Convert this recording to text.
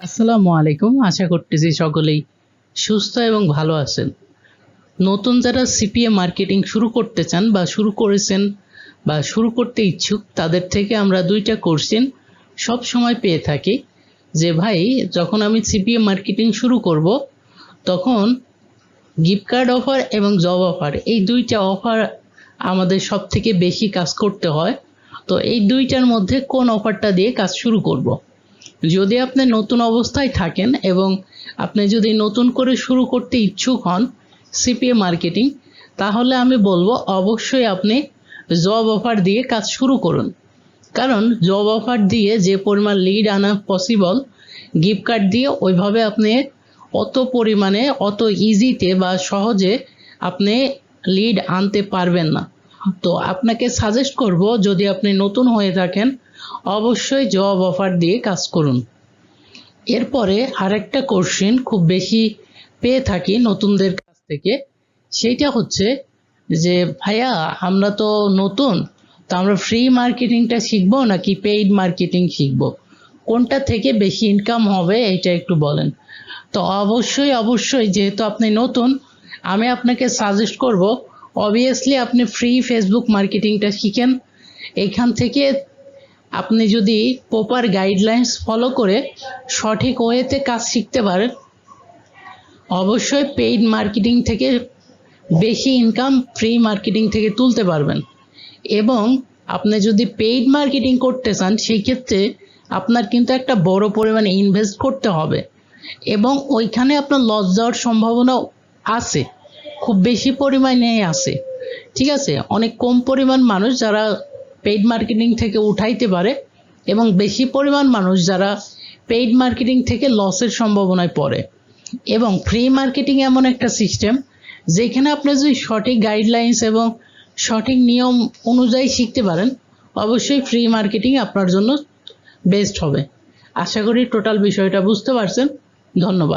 আসসালামু আলাইকুম। আশা করতেছি সকলেই সুস্থ এবং ভালো আছেন। নতুন যারা সিপিএ মার্কেটিং শুরু করতে চান বা শুরু করেছেন বা শুরু করতে ইচ্ছুক তাদের থেকে আমরা ২টা কোশ্চেন সব সময় পেয়ে থাকি যে ভাই যখন আমি সিপিএ মার্কেটিং শুরু করব তখন গিফট কার্ড অফার এবং জব অফার এই ২টা অফার আমাদের সবথেকে বেশি কাজ করতে হয়। তো এই ২টার মধ্যে কোন অফারটা দিয়ে কাজ শুরু করব? যদি আপনি নতুন অবস্থায় থাকেন এবং আপনি যদি নতুন করে শুরু করতে ইচ্ছুক হন সিপিএ মার্কেটিং, তাহলে আমি বলবো অবশ্যই আপনি জব অফার দিয়ে কাজ শুরু করুন। কারণ জব অফার দিয়ে যে পরিমাণ লিড আনা পসিবল, গিফট কার্ড দিয়ে ওইভাবে আপনি অত পরিমাণে অত ইজিতে বা সহজে আপনি লিড আনতে পারবেন না। তো আপনাকে সাজেস্ট করব, যদি আপনি নতুন হয়ে থাকেন অবশ্যই জব অফার দিয়ে কাজ করুন। এরপরে আরেকটা কোশ্চেন খুব বেশি পেয়ে থাকি নতুনদের কাছ থেকে, সেইটা হচ্ছে যে ভাইয়া আমরা তো নতুন, তো আমরা ফ্রি মার্কেটিংটা শিখবো নাকি পেইড মার্কেটিং শিখবো, কোনটা থেকে বেশি ইনকাম হবে এটা একটু বলেন। তো অবশ্যই যেহেতু আপনি নতুন, আমি আপনাকে সাজেস্ট করব অবভিয়াসলি আপনি ফ্রি ফেসবুক মার্কেটিংটা শিখেন। এইখান থেকে আপনি যদি প্রপার গাইডলাইন্স ফলো করে সঠিক ওয়েতে কাজ শিখতে পারেন, অবশ্যই পেইড মার্কেটিং থেকে বেশি ইনকাম ফ্রি মার্কেটিং থেকে তুলতে পারবেন। এবং আপনি যদি পেইড মার্কেটিং করতে চান সেই ক্ষেত্রে আপনার কিন্তু একটা বড় পরিমাণে ইনভেস্ট করতে হবে এবং ওইখানে আপনার লস যাওয়ার সম্ভাবনা আছে, খুব বেশি পরিমাণে আছে। ঠিক আছে, অনেক কম পরিমাণ মানুষ যারা পেইড মার্কেটিং থেকে উঠাইতে পারে এবং বেশি পরিমাণ মানুষ যারা পেইড মার্কেটিং থেকে লসের সম্ভাবনায় পড়ে। এবং ফ্রি মার্কেটিং এমন একটা সিস্টেম যেখানে আপনি যদি সঠিক গাইডলাইন্স এবং সঠিক নিয়ম অনুযায়ী শিখতে পারেন, অবশ্যই ফ্রি মার্কেটিং আপনার জন্য বেস্ট হবে। আশা করি টোটাল বিষয়টা বুঝতে পারছেন। ধন্যবাদ।